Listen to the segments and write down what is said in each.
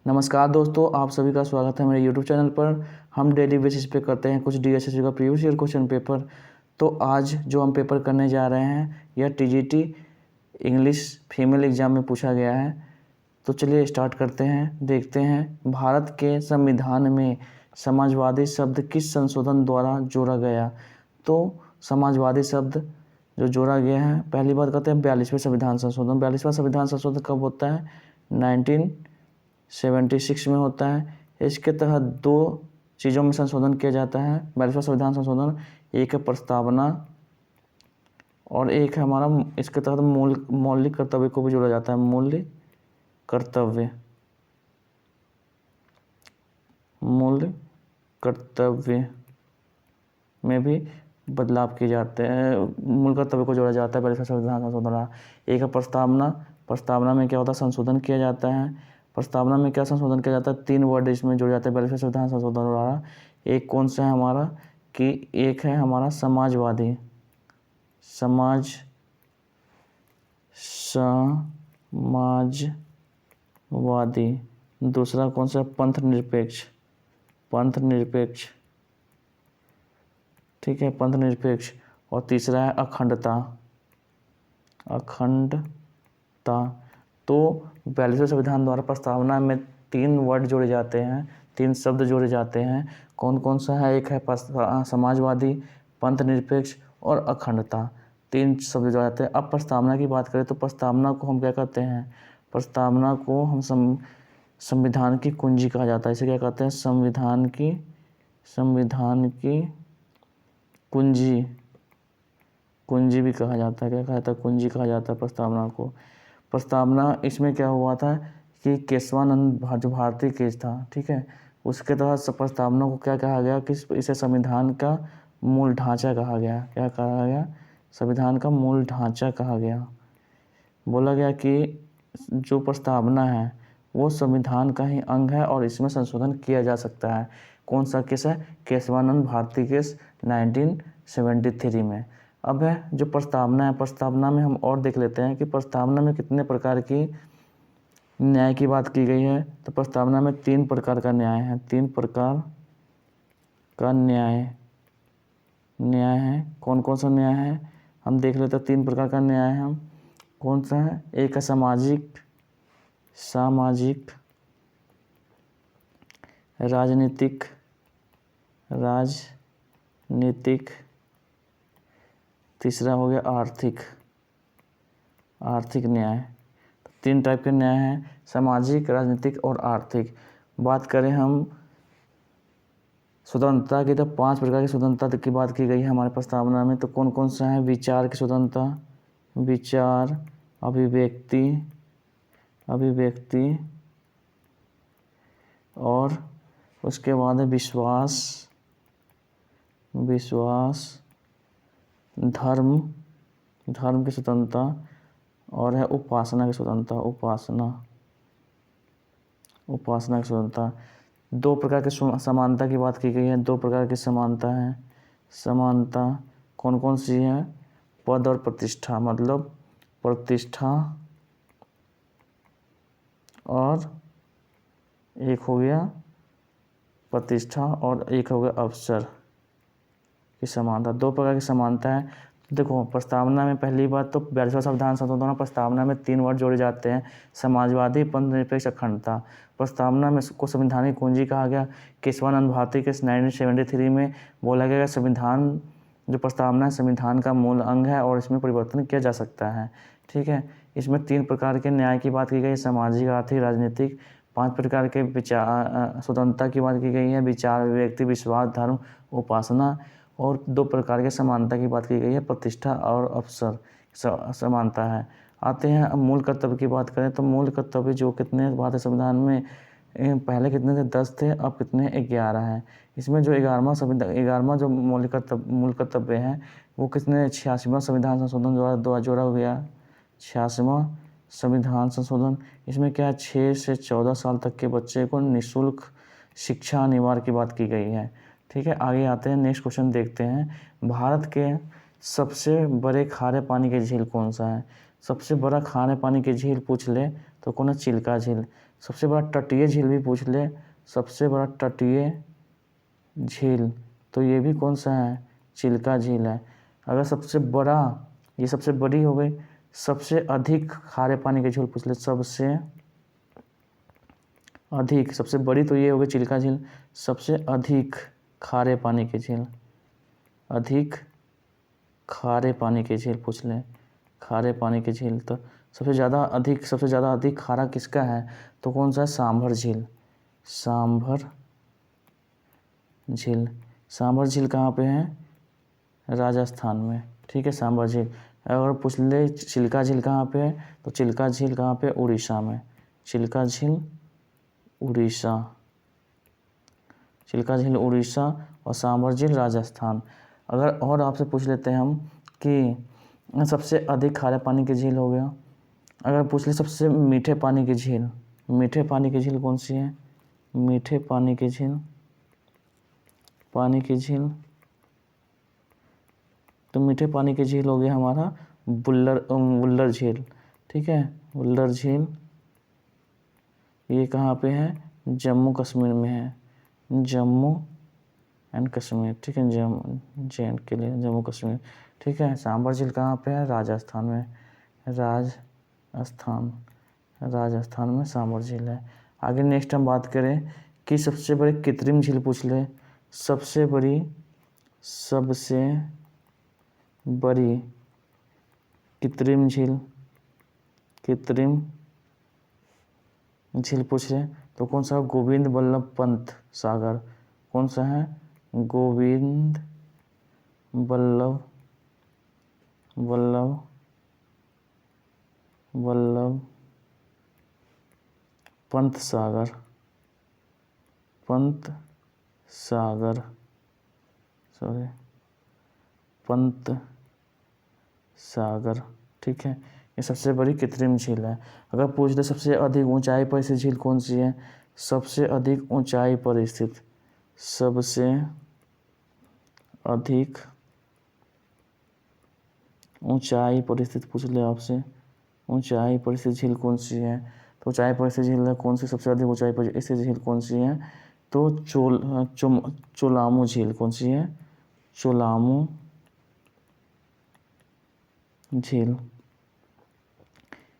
नमस्कार दोस्तों, आप सभी का स्वागत है मेरे यूट्यूब चैनल पर। हम डेली बेसिस पे करते हैं कुछ डीएसएससी का प्रीवियस ईयर क्वेश्चन पेपर। तो आज जो हम पेपर करने जा रहे हैं यह टीजीटी इंग्लिश फीमेल एग्जाम में पूछा गया है। तो चलिए स्टार्ट करते हैं। देखते हैं भारत के संविधान में समाजवादी शब्द किस संशोधन द्वारा जोड़ा गया। तो समाजवादी शब्द जो जोड़ा गया है, पहली बात करते हैं 42वें संविधान संशोधन। 42वां संविधान संशोधन कब होता है? 1976 में होता है। इसके तहत दो चीज़ों में संशोधन किया जाता है 42वां संविधान संशोधन। एक है प्रस्तावना और एक है हमारा, इसके तहत मौलिक कर्तव्य को भी जोड़ा जाता है। मूल कर्तव्य में भी बदलाव किए जाते हैं। मूल कर्तव्य को जोड़ा जाता है 42वां संविधान संशोधन। एक है प्रस्तावना में क्या होता है? संशोधन किया जाता है। प्रस्तावना में क्या संशोधन किया जाता है? 3 वर्ड इसमें जुड़ जाते हैं 42वें संविधान संशोधन द्वारा। एक कौन सा है हमारा कि एक है हमारा समाजवादी, दूसरा कौन सा? पंथ निरपेक्ष, ठीक है, पंथ निरपेक्ष। और तीसरा है अखंडता। तो 42वें संविधान द्वारा प्रस्तावना में 3 वर्ड जोड़े जाते हैं, 3 शब्द जोड़े जाते हैं। कौन कौन सा है? एक है समाजवादी, पंथ निरपेक्ष और अखंडता। 3 शब्द जोड़े जाते हैं। अब प्रस्तावना की बात करें तो प्रस्तावना को हम क्या कहते हैं? प्रस्तावना को हम संविधान की कुंजी कहा जाता है। इसे क्या कहते हैं? संविधान की कुंजी भी कहा जाता है। क्या कहा जाता है? कुंजी कहा जाता है प्रस्तावना को। प्रस्तावना इसमें क्या हुआ था कि केशवानंद जो भारतीय केस था, ठीक है, उसके तहत प्रस्तावना को क्या कहा गया कि इसे संविधान का मूल ढांचा कहा गया। क्या कहा गया? संविधान का मूल ढांचा कहा गया। बोला गया कि जो प्रस्तावना है वो संविधान का ही अंग है और इसमें संशोधन किया जा सकता है। कौन सा केस है? केशवानंद भारती केस 1973 में। अब है जो प्रस्तावना है, प्रस्तावना में हम और देख लेते हैं कि प्रस्तावना में कितने प्रकार की न्याय की बात की गई है। तो प्रस्तावना में 3 प्रकार का न्याय है। 3 प्रकार का न्याय है। कौन कौन सा न्याय है हम देख लेते हैं। 3 प्रकार का न्याय है। हम कौन सा है? एक है सामाजिक, राजनीतिक, तीसरा हो गया आर्थिक न्याय। 3 टाइप के न्याय हैं, सामाजिक, राजनीतिक और आर्थिक। बात करें हम स्वतंत्रता की तो 5 प्रकार की स्वतंत्रता की बात की गई है हमारे प्रस्तावना में। तो कौन कौन सा है? विचार की स्वतंत्रता, अभिव्यक्ति और उसके बाद है विश्वास, धर्म की स्वतंत्रता और है उपासना की स्वतंत्रता। उपासना की स्वतंत्रता। 2 प्रकार की समानता की बात की गई है। 2 प्रकार की समानता है। समानता कौन कौन सी है? पद और प्रतिष्ठा, मतलब प्रतिष्ठा, और एक हो गया प्रतिष्ठा और एक हो गया अवसर की समानता। 2 प्रकार की समानता है। देखो प्रस्तावना में पहली बात तो 42वां संविधान संशोधन प्रस्तावना में 3 वर्ड जोड़े जाते हैं, समाजवादी, पंथ निरपेक्ष, अखंडता। प्रस्तावना में को संविधानिक कुंजी कहा गया। केशवानंद भारती के 1973 में बोला गया संविधान जो प्रस्तावना है संविधान का मूल अंग है और इसमें परिवर्तन किया जा सकता है, ठीक है। इसमें 3 प्रकार के न्याय की बात की गई, सामाजिक, आर्थिक, राजनीतिक। 5 प्रकार के विचार स्वतंत्रता की बात की गई है, विचार, व्यक्ति, विश्वास, धर्म, उपासना। और 2 प्रकार के समानता की बात की गई है, प्रतिष्ठा और अवसर समानता है। आते हैं अब मूल कर्तव्य की बात करें तो मूल कर्तव्य जो कितने भारतीय संविधान में पहले कितने थे? 10 थे, अब कितने? 11 हैं। इसमें जो 11वां जो मूल कर्तव्य है वो कितने? 86वां संविधान संशोधन द्वारा जोड़ा गया। 86वां संविधान संशोधन। इसमें क्या है? 6 से 14 साल तक के बच्चे को निःशुल्क शिक्षा अनिवार्य की बात की गई है, ठीक है। आगे आते हैं, नेक्स्ट क्वेश्चन देखते हैं। भारत के सबसे बड़े खारे पानी के झील कौन सा है? सबसे बड़ा खारे पानी की झील पूछ ले तो कौन है? चिल्का झील। सबसे बड़ा तटीय झील भी पूछ ले, सबसे बड़ा तटीय झील, तो ये भी कौन सा है, चिल्का झील है। अगर सबसे बड़ा, ये सबसे बड़ी हो गई, सबसे अधिक खारे पानी की झील पूछ ले, सबसे अधिक, सबसे बड़ी तो ये हो गई चिल्का झील, सबसे अधिक खारे पानी की झील, अधिक खारे पानी की झील पूछ ले, खारे पानी की झील, तो सबसे ज़्यादा अधिक खारा किसका है, तो कौन सा है, सांभर झील, सांभर झील। सांभर झील कहाँ पे है, राजस्थान में, ठीक है, सांभर झील। अगर पूछ ले चिल्का झील कहाँ पे है, तो चिल्का झील कहाँ पे, उड़ीसा में, चिल्का झील उड़ीसा, चिल्का झील उड़ीसा और सांभर झील राजस्थान। अगर और आपसे पूछ लेते हैं हम कि सबसे अधिक खारे पानी की झील हो गया। अगर पूछ ले सबसे मीठे पानी की झील, मीठे पानी की झील कौन सी है, मीठे पानी की झील, पानी की झील, तो मीठे पानी की झील हो गया हमारा वुल्लर झील, ठीक है, वुल्लर झील। ये कहाँ पे है, जम्मू कश्मीर में है, जम्मू एंड कश्मीर, ठीक है, JNK के लिए जम्मू कश्मीर, ठीक है। सांभर झील कहाँ पे है, राजस्थान में, राजस्थान में सांभर झील है। आगे नेक्स्ट हम बात करें कि सबसे बड़ी कृत्रिम झील पूछ ले, सबसे बड़ी कृत्रिम झील पूछ ले, तो कौन सा, गोविंद बल्लभ पंत सागर, कौन सा है, गोविंद बल्लभ पंत सागर, ठीक है। ये सबसे बड़ी कृत्रिम झील है। अगर पूछ ले सबसे अधिक ऊंचाई पर स्थित झील कौन सी है, सबसे अधिक ऊंचाई पर स्थित, सबसे अधिक ऊंचाई पर स्थित पूछ ले आपसे, ऊंचाई पर स्थित झील कौन सी है, तो ऊंचाई पर स्थित झील कौन सी, सबसे अधिक ऊंचाई पर स्थित झील कौन सी है, तो चोलामू झील, कौन सी है, चोलामू झील।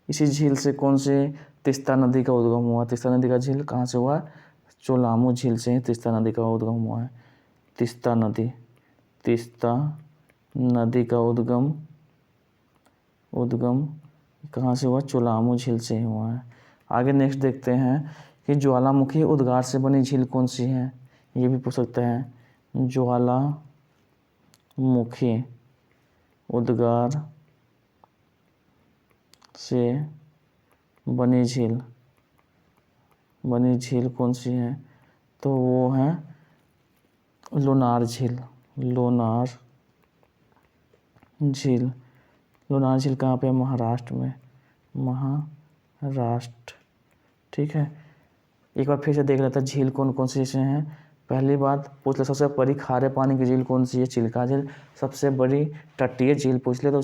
इसी झील से कौन से तीस्ता नदी का उद्गम हुआ, तीस्ता नदी का झील कहाँ से हुआ, चोलामू झील से ही तीस्ता नदी का उद्गम हुआ है। तीस्ता नदी का उद्गम कहाँ से हुआ, चोलामू झील से ही हुआ है। आगे नेक्स्ट देखते हैं कि ज्वालामुखी उद्गार से बनी झील कौन सी है, ये भी पूछ सकते हैं, ज्वालामुखी उद्गार से बनी झील कौन सी है, तो वो है लोनार झील, लोनार झील कहाँ पे, महाराष्ट्र में, महाराष्ट्र, ठीक है। एक बार फिर से देख लेते हैं झील कौन कौन सी हैं। पहली बात पूछ ले सबसे बड़ी खारे पानी की झील कौन सी है, चिल्का झील। सबसे बड़ी तटीय झील पूछ ले तो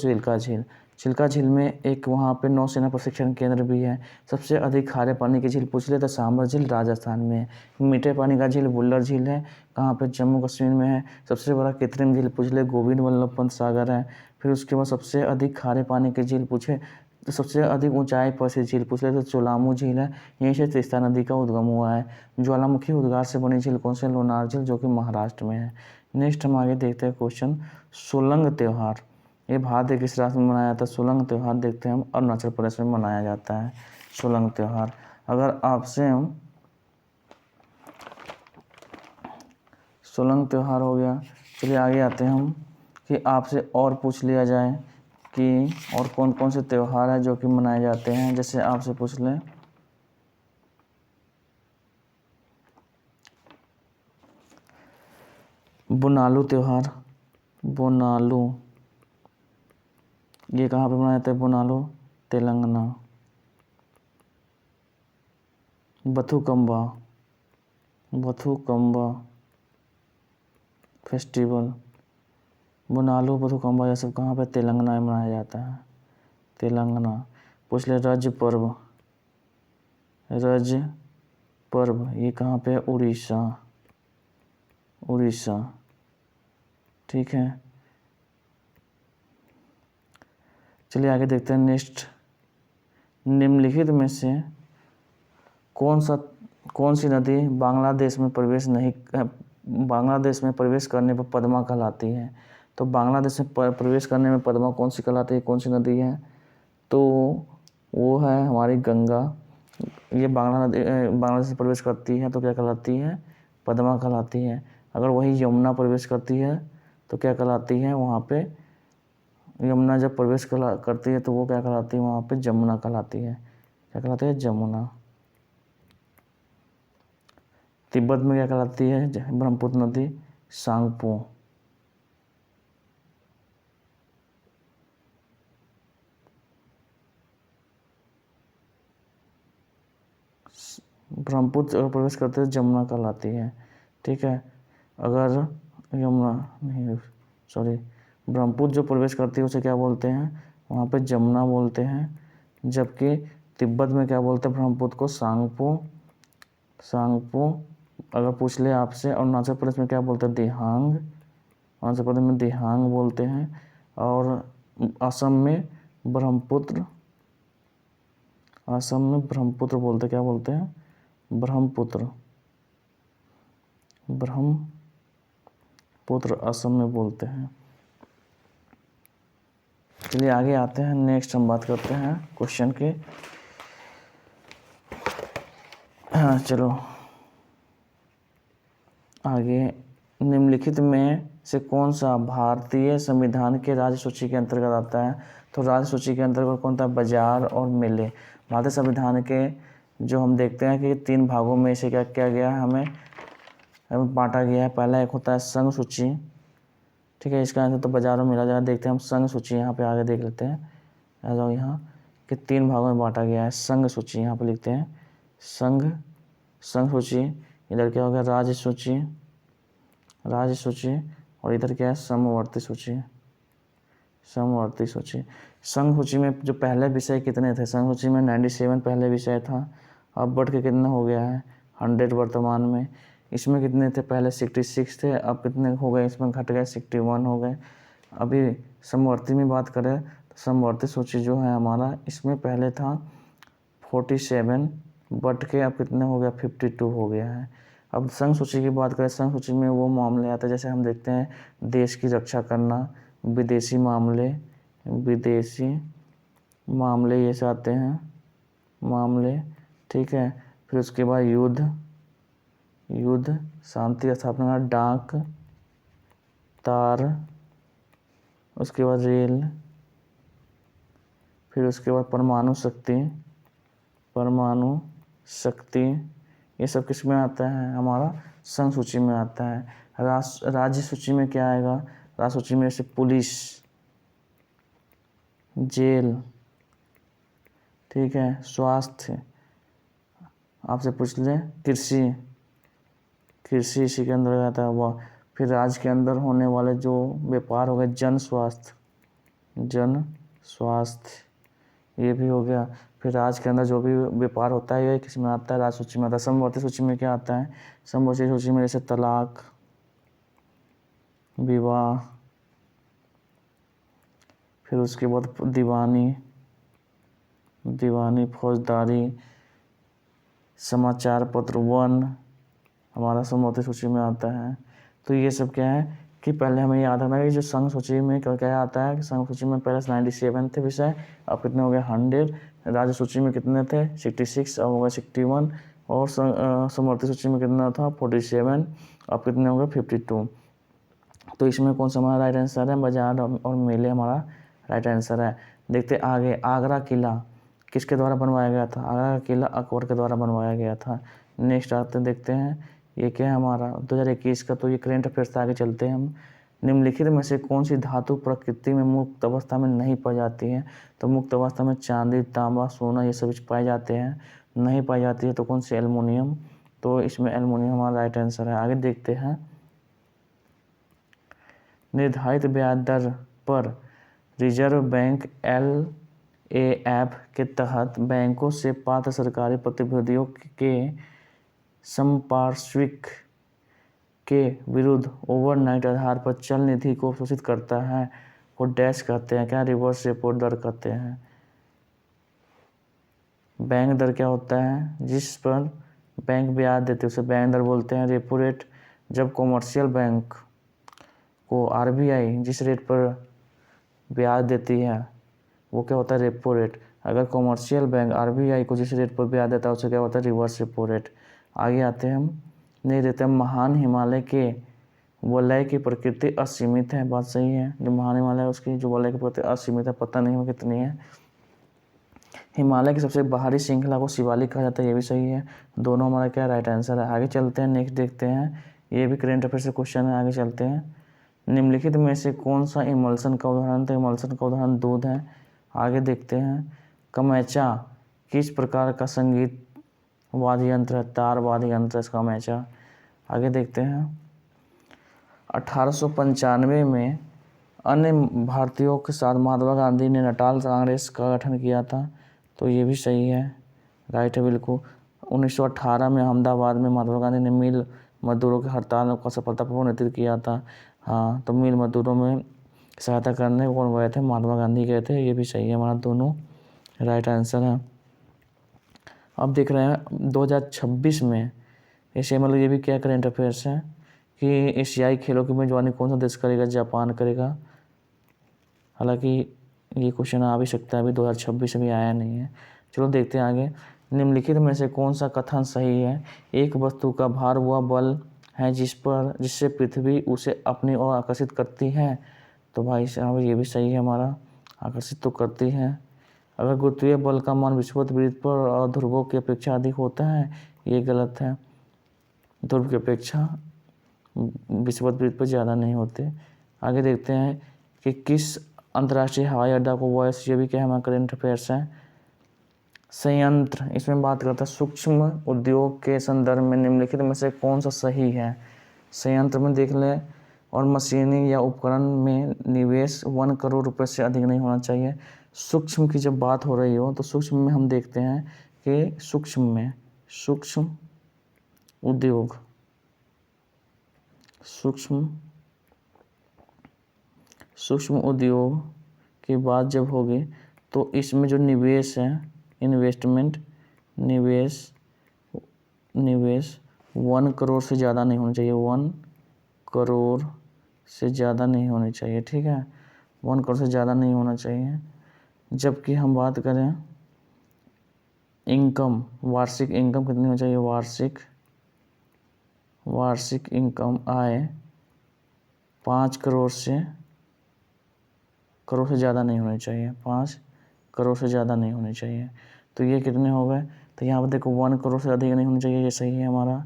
चिल्का झील में एक वहाँ पे नौसेना प्रशिक्षण केंद्र भी है। सबसे अधिक खारे पानी की झील पूछ ले तो सांभर झील राजस्थान में है। मीठे पानी का झील वुल्लर झील है, कहाँ पे, जम्मू कश्मीर में है। सबसे बड़ा कृत्रिम झील पूछ ले, गोविंद बल्लभ पंत सागर है। फिर उसके बाद सबसे अधिक खारे पानी की झील पूछे तो सबसे अधिक ऊंचाई पर से झील पूछ ले तो चोलामू झील है, यहीं से तीस्ता नदी का उद्गम हुआ है। ज्वालामुखी उद्गार से बनी झील कौन से, लोनार झील, जो कि महाराष्ट्र में है। नेक्स्ट हम आगे देखते हैं क्वेश्चन, सोलंग त्यौहार, ये भारत किस राज्य में मनाया जाता है, सोलंग त्यौहार देखते हैं हम, अरुणाचल प्रदेश में मनाया जाता है सोलंग त्यौहार। अगर आपसे हम सोलंग त्यौहार हो गया, चलिए आगे आते हैं हम कि आपसे और पूछ लिया जाए कि और कौन कौन से त्यौहार हैं जो कि मनाए जाते हैं। जैसे आपसे पूछ लें बोनालू त्यौहार, बोनालू ये कहाँ पे मनाया जाता है, बोनालू तेलंगाना। बथुकम्बा फेस्टिवल, बोनालू बथुकम्बा, यह सब कहाँ पे, तेलंगाना में मनाया जाता है, तेलंगाना। पूछ ले राज्य पर्व, रज पर्व, ये कहाँ पे है? उड़ीसा, उड़ीसा। ठीक है, चलिए आगे देखते हैं नेक्स्ट। निम्नलिखित में से कौन सी नदी बांग्लादेश में प्रवेश करने पर पद्मा कहलाती है? तो बांग्लादेश में प्रवेश करने में पद्मा कौन सी कहलाती है, कौन सी नदी है? तो वो है हमारी गंगा। ये बांग्लादेश से प्रवेश करती है तो क्या कहलाती है? पद्मा कहलाती है। अगर वही यमुना प्रवेश करती है तो क्या कहलाती है? वहाँ पे यमुना जब प्रवेश करती है तो वो क्या कहलाती है? वहाँ पे जमुना कहलाती है। क्या कहलाती है? जमुना। तिब्बत में क्या कहलाती है ब्रह्मपुत्र नदी? सांगपो। ब्रह्मपुत्र अगर प्रवेश करते हैं जमुना कहलाती है। ठीक है, अगर यमुना नहीं, सॉरी, ब्रह्मपुत्र जो प्रवेश करती है उसे क्या बोलते हैं? वहाँ पे जमुना बोलते हैं। जबकि तिब्बत में क्या बोलते हैं ब्रह्मपुत्र को? सांगपो। सांगपो। अगर पूछ ले आपसे, अरुणाचल प्रदेश में क्या बोलते हैं? दिहांग। अरुणाचल प्रदेश में दिहांग बोलते हैं। और असम में ब्रह्मपुत्र, असम में ब्रह्मपुत्र बोलते, क्या बोलते हैं? ब्रह्मपुत्र। ब्रह्मपुत्र असम में बोलते हैं। चलिए आगे आते हैं, नेक्स्ट हम बात करते हैं क्वेश्चन के। हाँ चलो आगे। निम्नलिखित में से कौन सा भारतीय संविधान के राज्य सूची के अंतर्गत आता है? तो राज्य सूची के अंतर्गत कौन था? बाजार और मेले। भारतीय संविधान के जो हम देखते हैं कि 3 भागों में से क्या किया गया है, हमें बांटा गया है। पहला एक होता है संघ सूची। ठीक है, इसका आंसर तो बाजार और मेला जाएगा। देखते हैं हम संघ सूची, यहाँ पे आगे देख लेते हैं। आ जाओ यहाँ कि 3 भागों में बांटा गया है संघ सूची। यहाँ पे लिखते हैं संघ सूची। इधर क्या हो गया? राज्य सूची, राज्य सूची। और इधर क्या है? समवर्ती सूची, समवर्ती सूची। संघ सूची में जो पहले विषय कितने थे? संघ सूची में 97 पहले विषय था, अब बढ़ के कितना हो गया है? 100 वर्तमान में। इसमें कितने थे? पहले 66 थे, अब कितने हो गए? इसमें घट गए, 61 हो गए। अभी समवर्ती में बात करें तो समवर्ती सूची जो है हमारा, इसमें पहले था 47, बढ़ के अब कितने हो गया? 52 हो गया है। अब संघ सूची की बात करें, संघ सूची में वो मामले आते हैं जैसे हम देखते हैं देश की रक्षा करना, विदेशी मामले, विदेशी मामले ये से आते हैं मामले। ठीक है, फिर उसके बाद युद्ध, शांति स्थापना, डाक, तार, उसके बाद रेल, फिर उसके बाद परमाणु शक्ति, ये सब किस में आता है? हमारा संघ सूची में आता है। राज्य सूची में क्या आएगा? राज्य सूची में से पुलिस, जेल, ठीक है, स्वास्थ्य, आपसे पूछ ले कृषि इसी के अंदर आता है वह। फिर राज्य के अंदर होने वाले जो व्यापार हो गए, जन स्वास्थ्य, ये भी हो गया। फिर राज्य के अंदर जो भी व्यापार होता है ये किस में आता है? राज्य सूची में आता है। समवर्ती सूची में क्या आता है? समवर्ती सूची में जैसे तलाक, विवाह, फिर उसके बाद दीवानी, फौजदारी, समाचार पत्र, वन, हमारा समवर्ती सूची में आता है। तो ये सब क्या है कि पहले हमें याद रखना है कि जो संघ सूची में क्या आता है कि संघ सूची में पहले 97 थे विषय, अब कितने हो गए? 100। राज्य सूची में कितने थे? 66, अब हो गए 61। और समवर्ती सूची में कितना था? 47, अब कितने हो गए? 52। तो इसमें कौन सा हमारा राइट आंसर है? बाजार और मेले हमारा राइट आंसर है। देखते आगे, आगरा किला किसके द्वारा बनवाया गया था? आगरा का किला अकबर के द्वारा बनवाया गया था। नेक्स्ट आते देखते हैं, ये क्या है हमारा 2021 का, तो ये करेंट अफेयर्स से आगे चलते हैं हम। निम्नलिखित में से कौन सी धातु प्रकृति में मुक्त अवस्था में नहीं पाई जाती है? तो मुक्त अवस्था में चांदी, तांबा, सोना ये सब पाए जाते हैं। नहीं पाई जाती है तो कौन सी? एल्युमिनियम। तो इसमें एल्युमिनियम हमारा राइट आंसर है। आगे देखते हैं, निर्धारित ब्याज दर पर रिजर्व बैंक ए ऐप के तहत बैंकों से पात्र सरकारी प्रतिभूतियों के संपार्श्विक के विरुद्ध ओवरनाइट आधार पर चल निधि को शोषित करता है, को डैश कहते हैं, क्या रिवर्स रेपो दर कहते हैं। बैंक दर क्या होता है, जिस पर बैंक ब्याज देते हैं उसे बैंक दर बोलते हैं। रेपो रेट, जब कॉमर्शियल बैंक को आरबीआई जिस रेट पर ब्याज देती है वो क्या होता है, रेपो रेट। अगर कॉमर्शियल बैंक आरबीआई को जिस रेट पर ब्याज देता है उसे क्या होता है, रिवर्स रेपो रेट। आगे आते हैं हम, नहीं देते हैं। महान हिमालय के वलय की प्रकृति असीमित है, बात सही है। जो महान हिमालय है उसकी जो वलय की प्रकृति असीमित है, पता नहीं है कितनी है। हिमालय की सबसे बाहरी श्रृंखला को शिवालिक कहा जाता है, ये भी सही है। दोनों हमारा क्या राइट आंसर है। आगे चलते हैं, नेक्स्ट देखते हैं, ये भी करेंट अफेयर से क्वेश्चन है। आगे चलते हैं, निम्नलिखित में से कौन सा इमल्सन का उदाहरण, तो इमल्सन का उदाहरण दूध है। आगे देखते हैं, कमैचा किस प्रकार का संगीत वाद्य यंत्र है, तार वाद्य यंत्र इसका कमैचा। आगे देखते हैं, 1895 में अन्य भारतीयों के साथ महात्मा गांधी ने नटाल कांग्रेस का गठन किया था, तो ये भी सही है, राइट है बिल्कुल। 1918 में अहमदाबाद में महात्मा गांधी ने मिल मजदूरों की हड़ताल का सफलतापूर्वक नेतृत्व किया था। हाँ, तो मिल मजदूरों में सहायता करने कौन गए थे, महात्मा गांधी गए थे, ये भी सही है, हमारा दोनों राइट आंसर है। अब देख रहे हैं 2026 में ऐसे, मतलब ये भी क्या करेंट अफेयर्स है कि एशियाई खेलों की मेजबानी कौन सा देश करेगा, जापान करेगा। हालांकि ये क्वेश्चन आ भी सकता है, अभी 2026 अभी आया नहीं है। चलो देखते हैं आगे, निम्नलिखित में से कौन सा कथन सही है। एक वस्तु का भार वह बल है जिससे पृथ्वी उसे अपनी ओर आकर्षित करती है, तो भाई साहब ये भी सही है हमारा, आकर्षित तो करती है। अगर गुरुत्वीय बल का मान विषुवत वृत्त पर और ध्रुवों की अपेक्षा अधिक होता है, ये गलत है। ध्रुव की अपेक्षा विषुवत वृत्त पर ज़्यादा नहीं होते। आगे देखते हैं कि किस अंतर्राष्ट्रीय हवाई अड्डा को वॉइस, ये भी क्या हमारा करेंट अफेयर्स है। संयंत्र, इसमें बात करता है सूक्ष्म उद्योग के संदर्भ में निम्नलिखित में से कौन सा सही है। संयंत्र में देख लें, और मशीनिंग या उपकरण में निवेश 1 करोड़ रुपए से अधिक नहीं होना चाहिए। सूक्ष्म की जब बात हो रही हो तो सूक्ष्म में हम देखते हैं कि सूक्ष्म उद्योग, सूक्ष्म उद्योग की बात जब होगी तो इसमें जो निवेश है, इन्वेस्टमेंट, निवेश 1 करोड़ से ज़्यादा नहीं होना चाहिए, 1 करोड़ से ज़्यादा नहीं होनी चाहिए, ठीक है, 1 करोड़ से ज़्यादा नहीं होना चाहिए। जबकि हम बात करें इनकम, वार्षिक इनकम कितनी होनी चाहिए, वार्षिक इनकम आय 5 करोड़ से ज़्यादा नहीं होनी चाहिए, 5 करोड़ से ज़्यादा नहीं होनी चाहिए। तो ये कितने हो गए, तो यहाँ पर देखो 1 करोड़ से अधिक नहीं होनी चाहिए, ये सही है हमारा,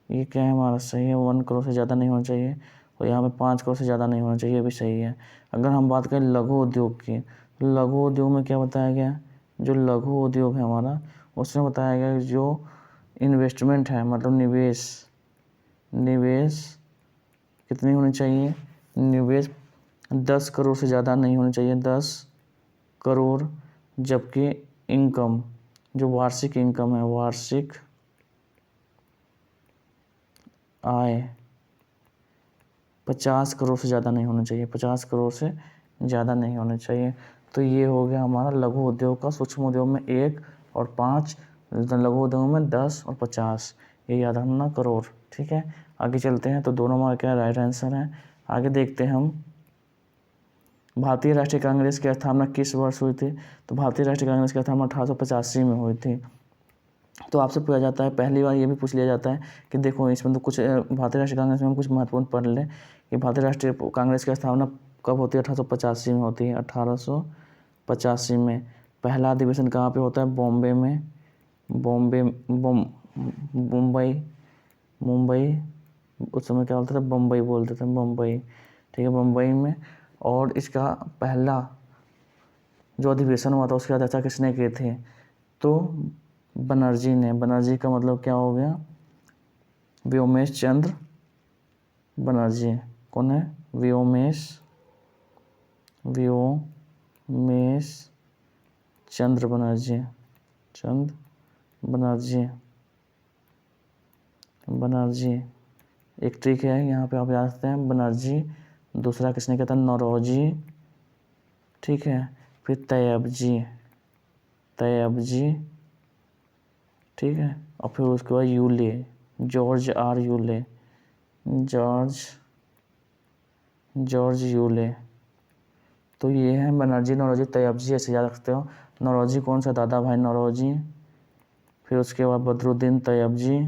ये क्या है हमारा सही है, 1 करोड़ से ज़्यादा नहीं होना चाहिए। और यहाँ पे 5 करोड़ से ज़्यादा नहीं होना चाहिए, ये भी सही है। अगर हम बात करें लघु उद्योग की, तो लघु उद्योग में क्या बताया गया, जो लघु उद्योग है हमारा उसमें बताया गया जो इन्वेस्टमेंट है, मतलब निवेश कितनी होनी चाहिए, निवेश 10 करोड़ से ज़्यादा नहीं होनी चाहिए, 10 करोड़। जबकि इनकम, जो वार्षिक इनकम है, वार्षिक आय 50 करोड़ से ज़्यादा नहीं होना चाहिए, 50 करोड़ से ज़्यादा नहीं होना चाहिए। तो ये हो गया हमारा लघु उद्योग का। सूक्ष्म उद्योग में 1 और 5, लघु उद्योग में 10 और 50, ये याद रखना, करोड़, ठीक है। आगे चलते हैं, तो दोनों हमारा क्या राइट आंसर है। आगे देखते हैं हम, भारतीय राष्ट्रीय कांग्रेस की स्थापना किस वर्ष हुई थी, तो भारतीय राष्ट्रीय कांग्रेस की स्थापना 1885 में हुई थी। तो आपसे पूछा जाता है, पहली बार ये भी पूछ लिया जाता है कि देखो इसमें तो कुछ भारतीय राष्ट्रीय कांग्रेस में हम कुछ महत्वपूर्ण पढ़ लें कि भारतीय राष्ट्रीय कांग्रेस की स्थापना कब होती है, 1885 में होती है, 1885 में। पहला अधिवेशन कहाँ पे होता है, बॉम्बे में, मुंबई, उस समय क्या बोलते थे, बम्बई बोलते थे, बम्बई, ठीक है, बम्बई में। और इसका पहला जो अधिवेशन हुआ था उसकी अध्यक्षता किसने की थी, तो बनर्जी ने। बनर्जी का मतलब क्या हो गया, व्योमेश चंद्र बनर्जी। कौन है, व्योमेश चंद्र बनर्जी, चंद बनर्जी, बनर्जी एक ट्रिक है, यहाँ पे आप याद रखते हैं बनर्जी। दूसरा किसने किया था? नौरोजी, ठीक है। फिर तैयबजी, तैयबजी, ठीक है। और फिर उसके बाद Yule, George R Yule, George Yule. तो ये है बनर्जी, नौरोजी, तैयबजी, ऐसे याद रखते हो। नौरोजी कौन सा? दादा भाई नौरोजी। फिर उसके बाद बदरुद्दीन तैयबजी,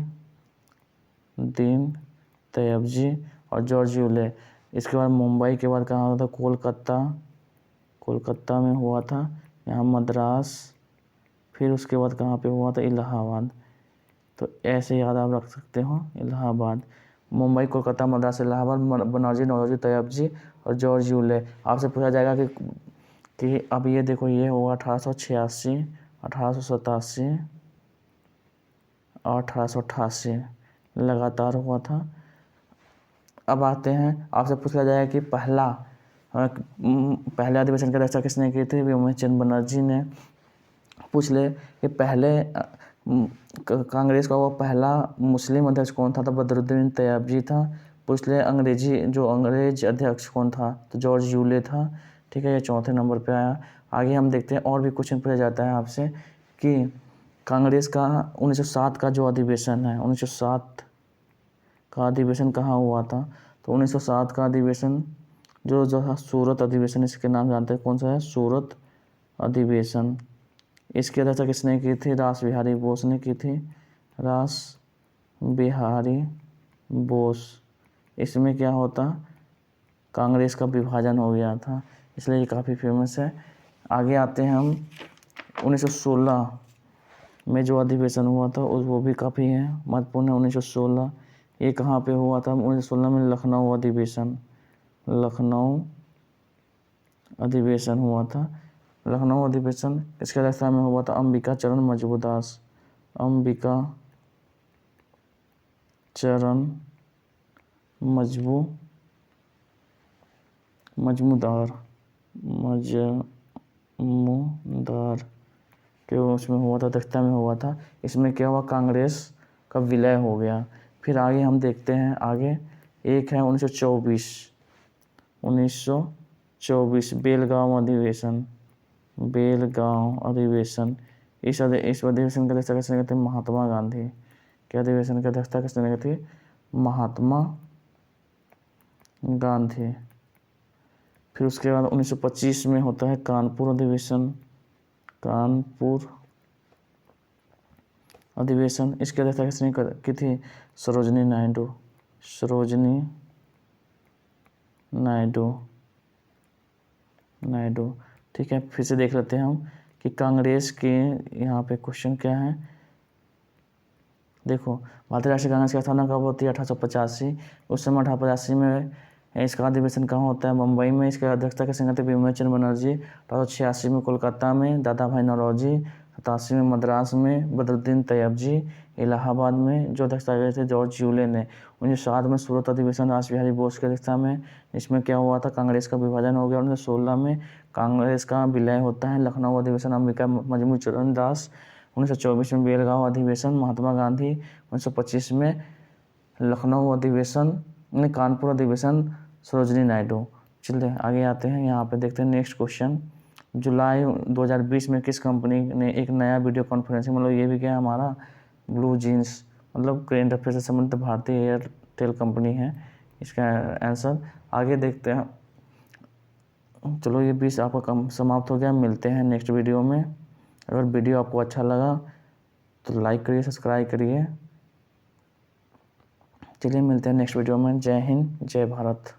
दीन तैयबजी और जॉर्ज यूले। इसके बाद मुंबई के बाद कहाँ हुआ था? कोलकाता, कोलकाता में हुआ था। यहाँ मद्रास, फिर उसके बाद कहाँ पे हुआ था? इलाहाबाद। तो ऐसे याद आप रख सकते हो, इलाहाबाद, मुंबई, कोलकाता, मद्रास, इलाहाबाद, बनर्जी, नौरोजी, तैयबजी और जॉर्ज यूले। आपसे पूछा जाएगा कि अब ये देखो, ये हुआ 1886, 1887 और 1888 लगातार हुआ था। अब आते हैं, आपसे पूछा जाएगा कि पहले अधिवेशन की अध्यक्षता किसने की थी? व्योमेश चंद्र बनर्जी ने। पूछ ले कि पहले कांग्रेस का वो पहला मुस्लिम अध्यक्ष कौन था? तो बदरुद्दीन तैयबजी था। पूछ ले अंग्रेज अध्यक्ष कौन था? तो जॉर्ज यूले था, ठीक है। ये चौथे नंबर पे आया। आगे हम देखते हैं, और भी क्वेश्चन पूछा जाता है आपसे कि कांग्रेस का 1907 का जो अधिवेशन है, 1907 का अधिवेशन कहाँ हुआ था? तो 1907 का अधिवेशन जो था सूरत अधिवेशन, इसके नाम जानते हैं, कौन सा है? सूरत अधिवेशन। इसकी अध्यक्षता किसने की थी? रास बिहारी बोस ने की थी, रास बिहारी बोस। इसमें क्या होता? कांग्रेस का विभाजन हो गया था, इसलिए ये काफ़ी फेमस है। आगे आते हैं हम, 1916 में जो अधिवेशन हुआ था वो भी काफ़ी है महत्वपूर्ण है। 1916 ये कहाँ पे हुआ था? 1916 में लखनऊ अधिवेशन, लखनऊ अधिवेशन हुआ था। लखनऊ अधिवेशन इसके अध्यक्षता में हुआ था अंबिका चरण मजबूदास, अंबिका चरण मजमूदार के उसमें हुआ था, अध्यक्षता में हुआ था। इसमें क्या हुआ? कांग्रेस का विलय हो गया। फिर आगे हम देखते हैं, आगे एक है 1924 बेलगांव अधिवेशन, बेलगांव अधिवेशन। इस अधिवेशन की अध्यक्षता किसने की थी? महात्मा गांधी। के अधिवेशन की अध्यक्षता किसने की थी? महात्मा गांधी। फिर उसके बाद 1925 में होता है कानपुर अधिवेशन, कानपुर अधिवेशन। इसकी अध्यक्षता किसने की थी? सरोजनी नायडू, सरोजनी नायडू, ठीक है। फिर से देख लेते हैं हम कि कांग्रेस के यहाँ पे क्वेश्चन क्या है। देखो, भारतीय राष्ट्रीय कांग्रेस की स्थापना कब होती है? 1885। उस समय 1885 में इसका अधिवेशन कहाँ होता है? मुंबई में। इसके अध्यक्षता किसने करते? व्योमेश चंद्र बनर्जी। 1886 में कोलकाता में दादा भाई नौरोजी, 87 में मद्रास में बदरुद्दीन तैयबजी, इलाहाबाद में जो अध्यक्षता करे थे जॉर्ज यूले ने। 1907 में सूरत अधिवेशन रास बिहारी बोस की अध्यक्षता में। इसमें क्या हुआ था? कांग्रेस का विभाजन हो गया। 1916 में कांग्रेस का विलय होता है। लखनऊ अधिवेशन अंबिका मजमू चरण दास। 1924 में बेलगांव अधिवेशन महात्मा गांधी। 1925 में लखनऊ अधिवेशन, कानपुर अधिवेशन सरोजनी नायडू। चलिए आगे आते हैं, यहाँ पे देखते हैं नेक्स्ट क्वेश्चन। जुलाई 2020 में किस कंपनी ने एक नया वीडियो कॉन्फ्रेंसिंग, मतलब ये भी क्या है हमारा? ब्लू जीन्स, मतलब करेंट अफेयर से संबंधित भारतीय एयरटेल कंपनी है इसका आंसर। आगे देखते हैं। चलो ये 20 आपका कम समाप्त हो गया। मिलते हैं नेक्स्ट वीडियो में। अगर वीडियो आपको अच्छा लगा तो लाइक करिए, सब्सक्राइब करिए। चलिए मिलते हैं नेक्स्ट वीडियो में। जय हिंद, जय भारत।